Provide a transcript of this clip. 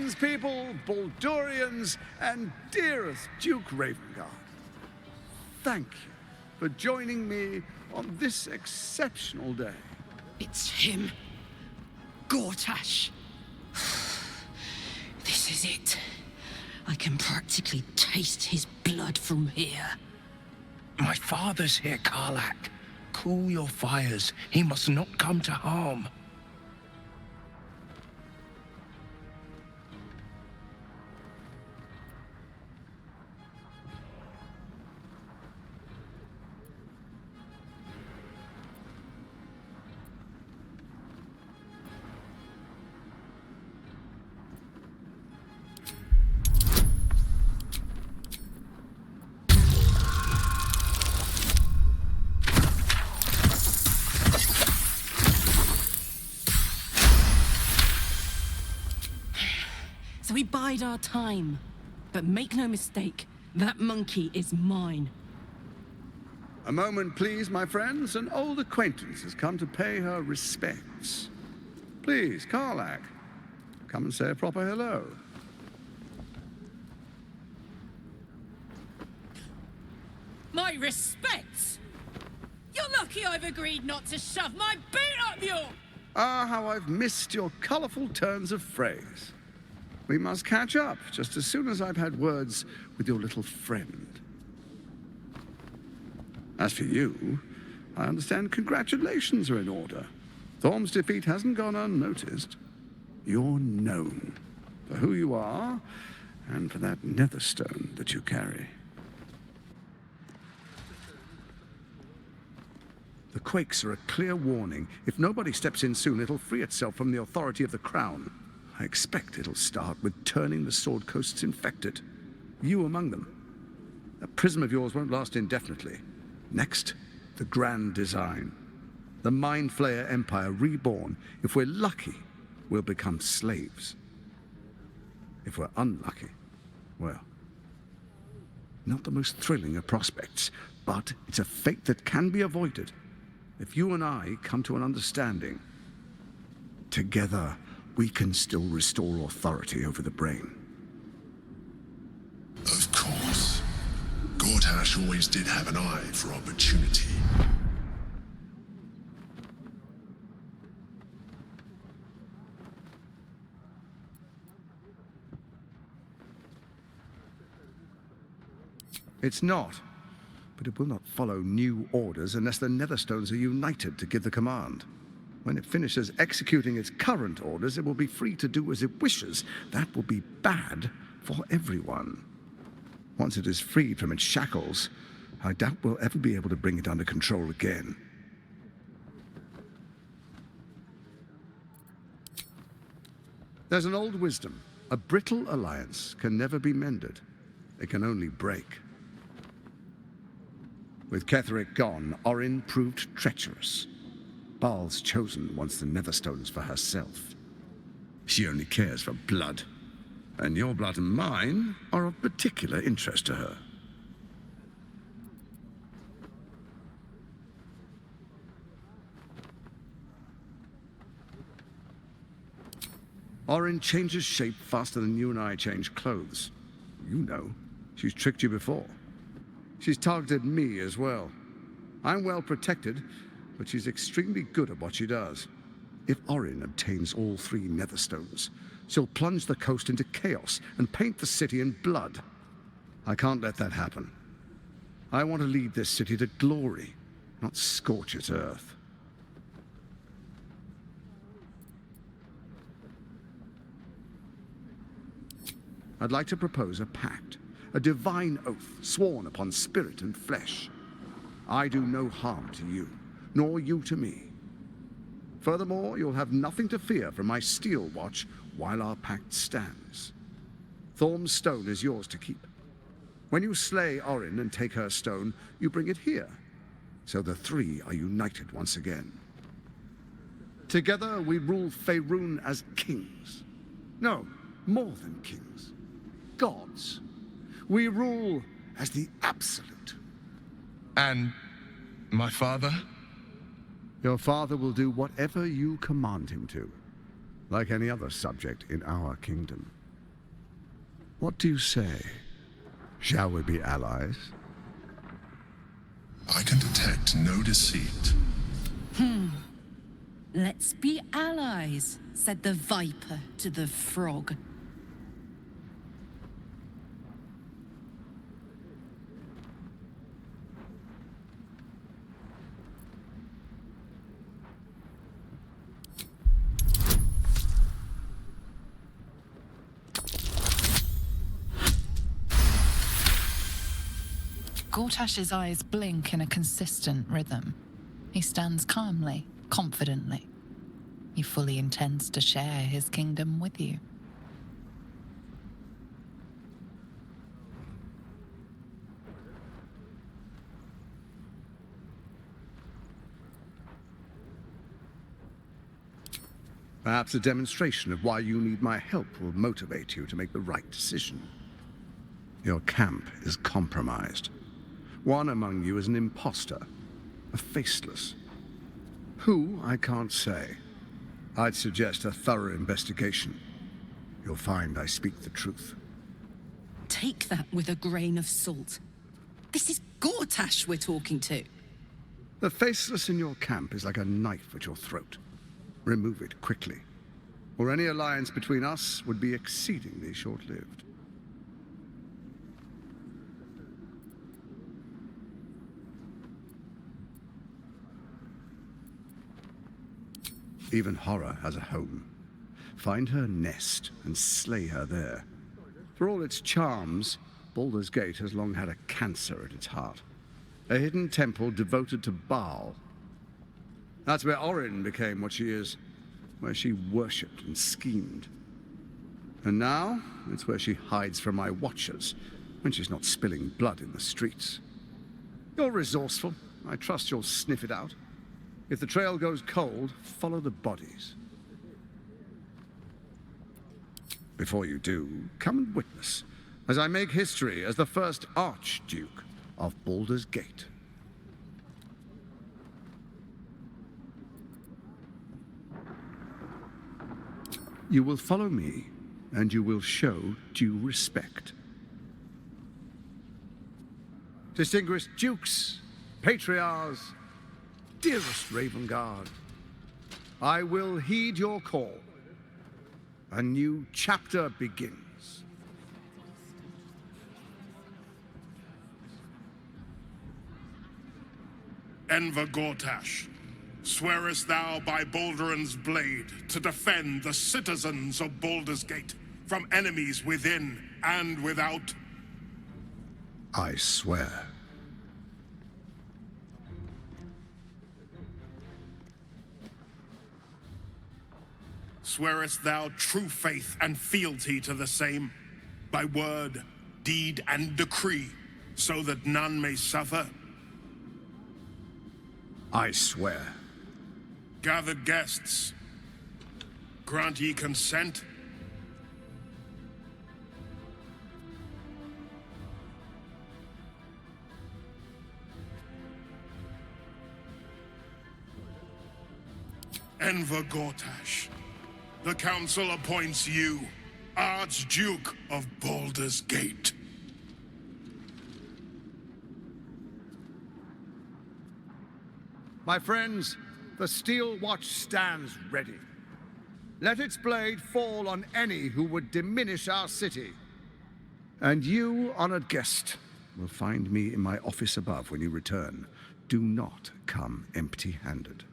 kinspeople, Baldurians, and dearest Duke Ravengard. Thank you for joining me on this exceptional day. It's him. Gortash. This is it. I can practically taste his blood from here. My father's here, Karlach. Cool your fires. He must not come to harm. So we bide our time. But make no mistake, that monkey is mine. A moment, please, my friends. An old acquaintance has come to pay her respects. Please, Karlach, come and say a proper hello. My respects? You're lucky I've agreed not to shove my boot up your... Ah, how I've missed your colorful turns of phrase. We must catch up just as soon as I've had words with your little friend. As for you, I understand congratulations are in order. Thorm's defeat hasn't gone unnoticed. You're known for who you are and for that netherstone that you carry. The quakes are a clear warning. If nobody steps in soon, it'll free itself from the authority of the crown. I expect it'll start with turning the Sword Coasts infected. You among them. That prism of yours won't last indefinitely. Next, the grand design. The Mind Flayer Empire reborn. If we're lucky, we'll become slaves. If we're unlucky, well, not the most thrilling of prospects, but it's a fate that can be avoided. If you and I come to an understanding, together we can still restore authority over the brain. Of course. Gortash always did have an eye for opportunity. It's not, but it will not follow new orders unless the Netherstones are united to give the command. When it finishes executing its current orders, it will be free to do as it wishes. That will be bad for everyone. Once it is freed from its shackles, I doubt we'll ever be able to bring it under control again. There's an old wisdom. A brittle alliance can never be mended. It can only break. With Ketheric gone, Orin proved treacherous. Baal's chosen wants the Netherstones for herself. She only cares for blood. And your blood and mine are of particular interest to her. Orin changes shape faster than you and I change clothes. You know, she's tricked you before. She's targeted me as well. I'm well protected, but she's extremely good at what she does. If Orin obtains all 3 Netherstones, she'll plunge the coast into chaos and paint the city in blood. I can't let that happen. I want to lead this city to glory, not scorch its earth. I'd like to propose a pact, a divine oath sworn upon spirit and flesh. I do no harm to you, nor you to me. Furthermore, you'll have nothing to fear from my steel watch while our pact stands. Thorm's stone is yours to keep. When you slay Orin and take her stone, you bring it here, so the 3 are united once again. Together we rule Faerûn as kings. No, more than kings. Gods. We rule as the absolute. And my father? Your father will do whatever you command him to, like any other subject in our kingdom. What do you say? Shall we be allies? I can detect no deceit. Let's be allies, said the viper to the frog. Gortash's eyes blink in a consistent rhythm. He stands calmly, confidently. He fully intends to share his kingdom with you. Perhaps a demonstration of why you need my help will motivate you to make the right decision. Your camp is compromised. One among you is an imposter, a faceless. Who, I can't say. I'd suggest a thorough investigation. You'll find I speak the truth. Take that with a grain of salt. This is Gortash we're talking to. The faceless in your camp is like a knife at your throat. Remove it quickly, or any alliance between us would be exceedingly short-lived. Even horror has a home. Find her nest and slay her there. For all its charms, Baldur's Gate has long had a cancer at its heart. A hidden temple devoted to Baal. That's where Orin became what she is, where she worshipped and schemed. And now, it's where she hides from my watchers, when she's not spilling blood in the streets. You're resourceful. I trust you'll sniff it out. If the trail goes cold, follow the bodies. Before you do, come and witness, as I make history as the first Archduke of Baldur's Gate. You will follow me, and you will show due respect. Distinguished dukes, patriarchs, dearest Raven Guard, I will heed your call. A new chapter begins. Enver Gortash, swearest thou by Balduran's blade to defend the citizens of Baldur's Gate from enemies within and without? I swear. Swearest thou true faith and fealty to the same, by word, deed, and decree, so that none may suffer? I swear. Gathered guests, grant ye consent? Enver Gortash, the Council appoints you Archduke of Baldur's Gate. My friends, the Steel Watch stands ready. Let its blade fall on any who would diminish our city. And you, honored guest, will find me in my office above when you return. Do not come empty-handed.